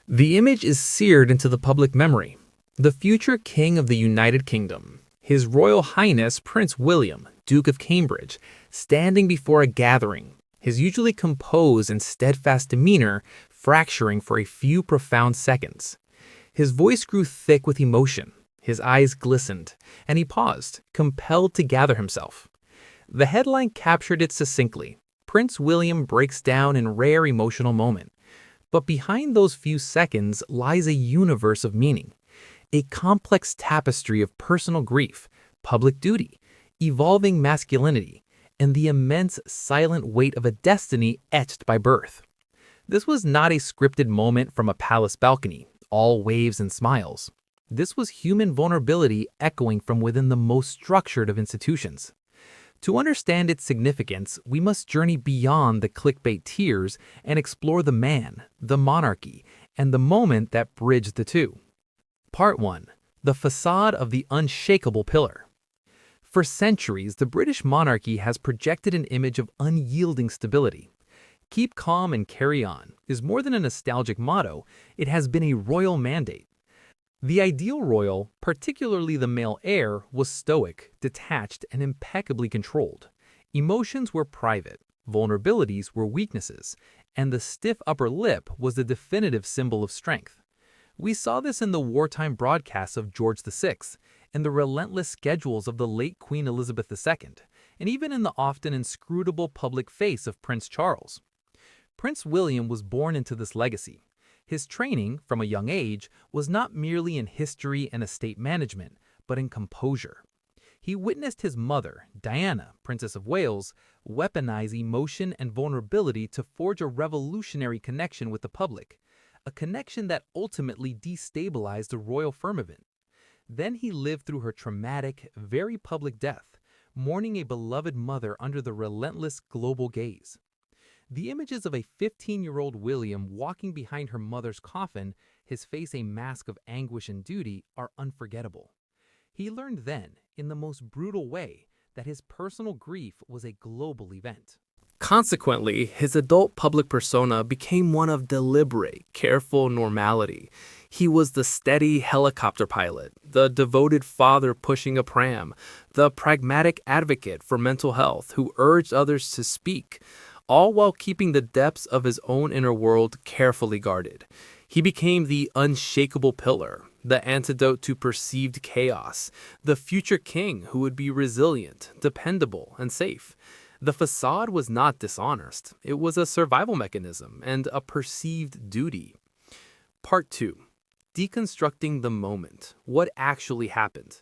The image is seared into the public memory. The future king of the United Kingdom, His Royal Highness Prince William, Duke of Cambridge, standing before a gathering, his usually composed and steadfast demeanor fracturing for a few profound seconds. His voice grew thick with emotion, his eyes glistened, and he paused, compelled to gather himself. The headline captured it succinctly. Prince William breaks down in rare emotional moment. But behind those few seconds lies a universe of meaning, a complex tapestry of personal grief, public duty, evolving masculinity, and the immense silent weight of a destiny etched by birth. This was not a scripted moment from a palace balcony, all waves and smiles. This was human vulnerability echoing from within the most structured of institutions. To understand its significance, we must journey beyond the clickbait tears and explore the man, the monarchy, and the moment that bridged the two. Part 1. The Facade of the Unshakable Pillar. For centuries, the British monarchy has projected an image of unyielding stability. Keep calm and carry on is more than a nostalgic motto, it has been a royal mandate. The ideal royal, particularly the male heir, was stoic, detached, and impeccably controlled. Emotions were private, vulnerabilities were weaknesses, and the stiff upper lip was the definitive symbol of strength. We saw this in the wartime broadcasts of George VI, and the relentless schedules of the late Queen Elizabeth II, and even in the often inscrutable public face of Prince Charles. Prince William was born into this legacy. His training, from a young age, was not merely in history and estate management, but in composure. He witnessed his mother, Diana, Princess of Wales, weaponize emotion and vulnerability to forge a revolutionary connection with the public, a connection that ultimately destabilized the royal firmament. Then he lived through her traumatic, very public death, mourning a beloved mother under the relentless global gaze. The images of a 15-year-old William walking behind her mother's coffin, his face a mask of anguish and duty, are unforgettable. He learned then, in the most brutal way, that his personal grief was a global event. Consequently, his adult public persona became one of deliberate, careful normality. He was the steady helicopter pilot, the devoted father pushing a pram, the pragmatic advocate for mental health who urged others to speak, all while keeping the depths of his own inner world carefully guarded. He became the unshakable pillar, the antidote to perceived chaos, the future king who would be resilient, dependable, and safe. The facade was not dishonest. It was a survival mechanism and a perceived duty. Part 2. Deconstructing the moment. What actually happened?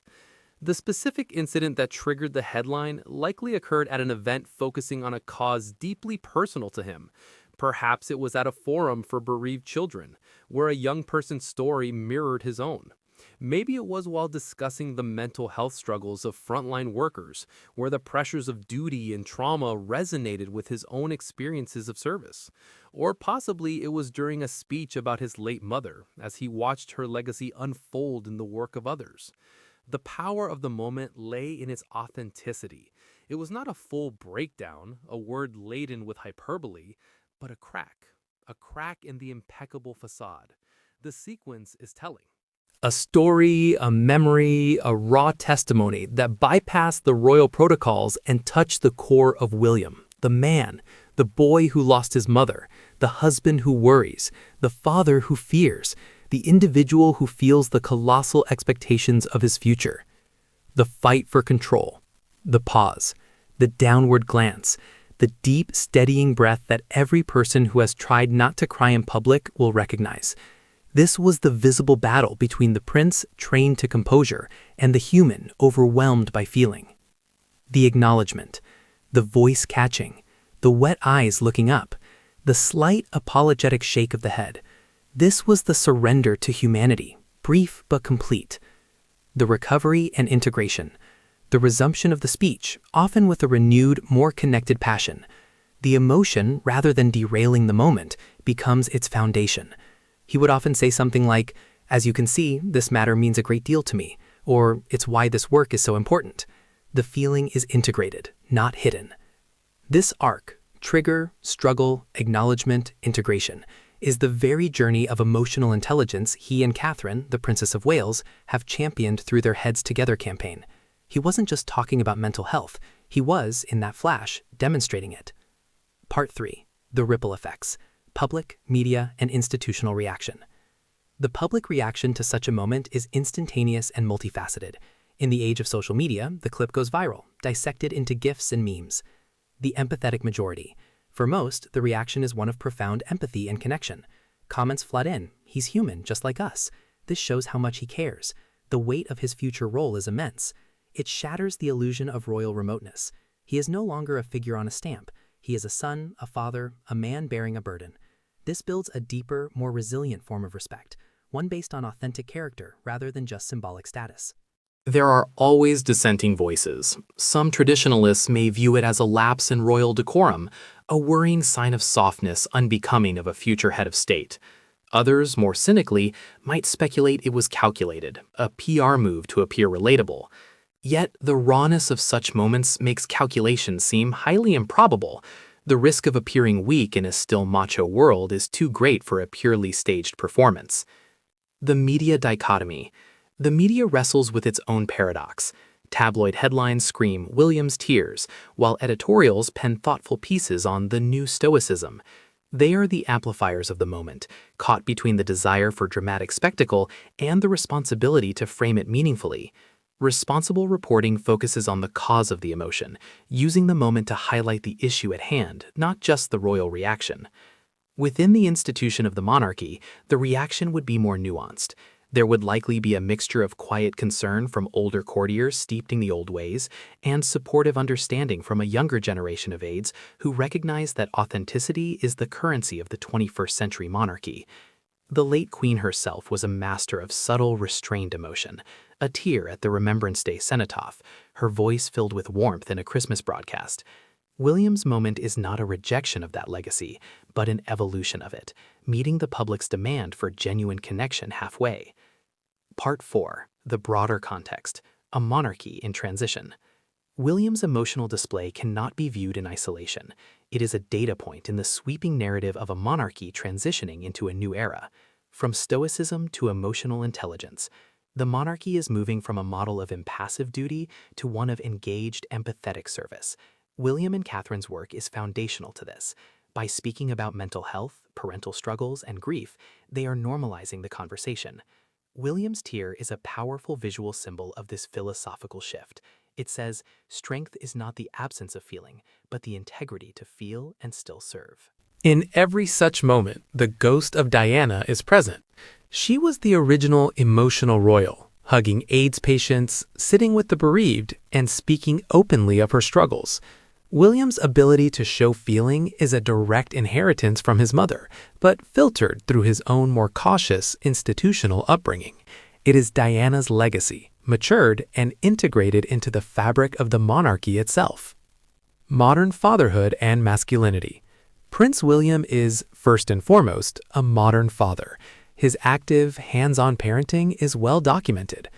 The specific incident that triggered the headline likely occurred at an event focusing on a cause deeply personal to him. Perhaps it was at a forum for bereaved children, where a young person's story mirrored his own. Maybe it was while discussing the mental health struggles of frontline workers, where the pressures of duty and trauma resonated with his own experiences of service. Or possibly it was during a speech about his late mother, as he watched her legacy unfold in the work of others. The power of the moment lay in its authenticity. It was not a full breakdown, a word laden with hyperbole, but a crack in the impeccable facade. The sequence is telling. A story, a memory, a raw testimony that bypassed the royal protocols and touched the core of William, the man, the boy who lost his mother, the husband who worries, the father who fears, the individual who feels the colossal expectations of his future. The fight for control, the pause, the downward glance, the deep, steadying breath that every person who has tried not to cry in public will recognize. This was the visible battle between the prince, trained to composure, and the human, overwhelmed by feeling. The acknowledgement, the voice catching, the wet eyes looking up, the slight apologetic shake of the head. This was the surrender to humanity, brief but complete. The recovery and integration, the resumption of the speech, often with a renewed, more connected passion. The emotion, rather than derailing the moment, becomes its foundation. He would often say something like, "As you can see, this matter means a great deal to me," or "It's why this work is so important." The feeling is integrated, not hidden. This arc, trigger, struggle, acknowledgement, integration, is the very journey of emotional intelligence he and Catherine, the Princess of Wales, have championed through their Heads Together campaign. He wasn't just talking about mental health, he was, in that flash, demonstrating it. Part 3. The Ripple Effects. Public, Media, and Institutional Reaction. The public reaction to such a moment is instantaneous and multifaceted. In the age of social media, the clip goes viral, dissected into GIFs and memes. The empathetic majority. For most, the reaction is one of profound empathy and connection. Comments flood in. He's human, just like us. This shows how much he cares. The weight of his future role is immense. It shatters the illusion of royal remoteness. He is no longer a figure on a stamp. He is a son, a father, a man bearing a burden. This builds a deeper, more resilient form of respect, one based on authentic character rather than just symbolic status. There are always dissenting voices. Some traditionalists may view it as a lapse in royal decorum, a worrying sign of softness unbecoming of a future head of state. Others, more cynically, might speculate it was calculated, a PR move to appear relatable. Yet, the rawness of such moments makes calculation seem highly improbable. The risk of appearing weak in a still macho world is too great for a purely staged performance. The media dichotomy. The media wrestles with its own paradox. Tabloid headlines scream William's tears, while editorials pen thoughtful pieces on the new stoicism. They are the amplifiers of the moment, caught between the desire for dramatic spectacle and the responsibility to frame it meaningfully. Responsible reporting focuses on the cause of the emotion, using the moment to highlight the issue at hand, not just the royal reaction. Within the institution of the monarchy, the reaction would be more nuanced. There would likely be a mixture of quiet concern from older courtiers steeped in the old ways and supportive understanding from a younger generation of aides who recognize that authenticity is the currency of the 21st century monarchy. The late Queen herself was a master of subtle, restrained emotion, a tear at the Remembrance Day cenotaph, her voice filled with warmth in a Christmas broadcast. William's moment is not a rejection of that legacy, but an evolution of it, meeting the public's demand for genuine connection halfway. Part 4. The Broader Context. A Monarchy in Transition. William's emotional display cannot be viewed in isolation. It is a data point in the sweeping narrative of a monarchy transitioning into a new era. From stoicism to emotional intelligence, the monarchy is moving from a model of impassive duty to one of engaged, empathetic service. William and Catherine's work is foundational to this. By speaking about mental health, parental struggles, and grief, they are normalizing the conversation. William's tear is a powerful visual symbol of this philosophical shift. It says, strength is not the absence of feeling, but the integrity to feel and still serve. In every such moment, the ghost of Diana is present. She was the original emotional royal, hugging AIDS patients, sitting with the bereaved, and speaking openly of her struggles. William's ability to show feeling is a direct inheritance from his mother, but filtered through his own more cautious institutional upbringing. It is Diana's legacy, matured and integrated into the fabric of the monarchy itself. Modern fatherhood and masculinity. Prince William is, first and foremost, a modern father. His active, hands-on parenting is well documented.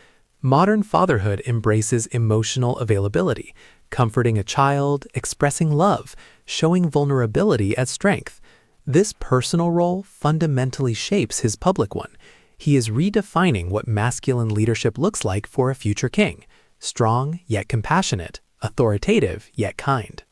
Modern fatherhood embraces emotional availability, comforting a child, expressing love, showing vulnerability as strength. This personal role fundamentally shapes his public one. He is redefining what masculine leadership looks like for a future king: strong yet compassionate, authoritative yet kind.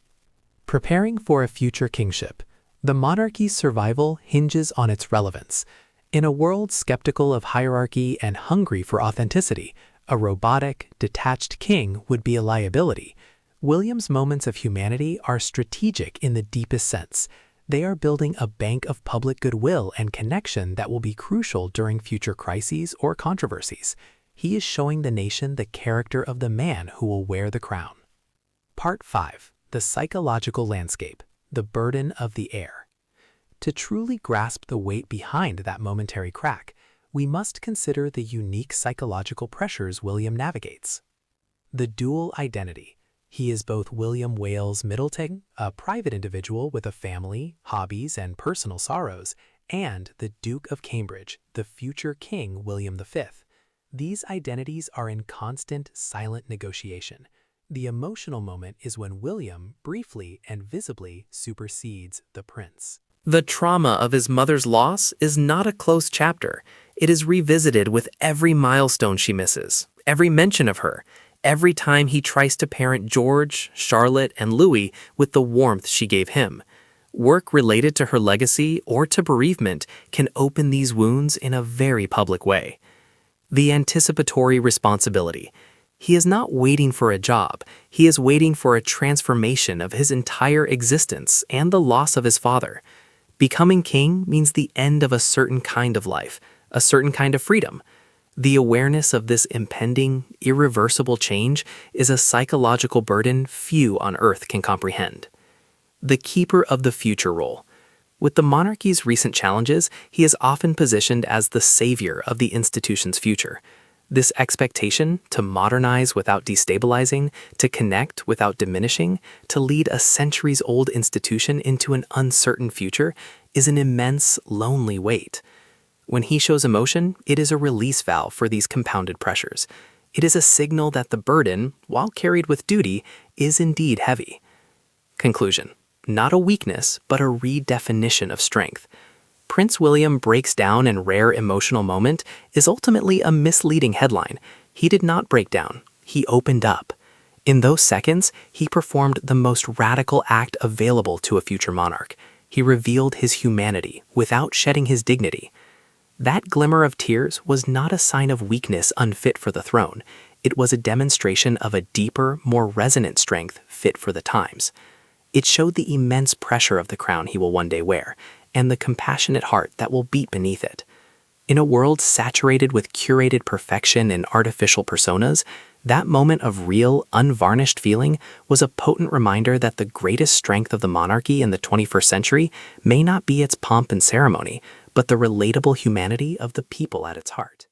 Preparing for a future kingship. The monarchy's survival hinges on its relevance. In a world skeptical of hierarchy and hungry for authenticity, a robotic, detached king would be a liability. William's moments of humanity are strategic in the deepest sense. They are building a bank of public goodwill and connection that will be crucial during future crises or controversies. He is showing the nation the character of the man who will wear the crown. Part 5. The Psychological Landscape. The Burden of the Heir. To truly grasp the weight behind that momentary crack, we must consider the unique psychological pressures William navigates. The dual identity. He is both William Wales Middleton, a private individual with a family, hobbies, and personal sorrows, and the Duke of Cambridge, the future King William V. These identities are in constant, silent negotiation. The emotional moment is when William briefly and visibly supersedes the prince. The trauma of his mother's loss is not a closed chapter. It is revisited with every milestone she misses, every mention of her, every time he tries to parent George, Charlotte, and Louis with the warmth she gave him. Work related to her legacy or to bereavement can open these wounds in a very public way. The anticipatory responsibility. He is not waiting for a job. He is waiting for a transformation of his entire existence and the loss of his father. Becoming king means the end of a certain kind of life, a certain kind of freedom. The awareness of this impending, irreversible change is a psychological burden few on earth can comprehend. The keeper of the future role. With the monarchy's recent challenges, he is often positioned as the savior of the institution's future. This expectation to modernize without destabilizing, to connect without diminishing, to lead a centuries-old institution into an uncertain future is an immense, lonely weight. When he shows emotion, it is a release valve for these compounded pressures. It is a signal that the burden, while carried with duty, is indeed heavy. Conclusion. Not a weakness, but a redefinition of strength. Prince William breaks down in rare emotional moment is ultimately a misleading headline. He did not break down. He opened up. In those seconds, he performed the most radical act available to a future monarch. He revealed his humanity without shedding his dignity. That glimmer of tears was not a sign of weakness unfit for the throne. It was a demonstration of a deeper, more resonant strength fit for the times. It showed the immense pressure of the crown he will one day wear, and the compassionate heart that will beat beneath it. In a world saturated with curated perfection and artificial personas, that moment of real, unvarnished feeling was a potent reminder that the greatest strength of the monarchy in the 21st century may not be its pomp and ceremony, but the relatable humanity of the people at its heart.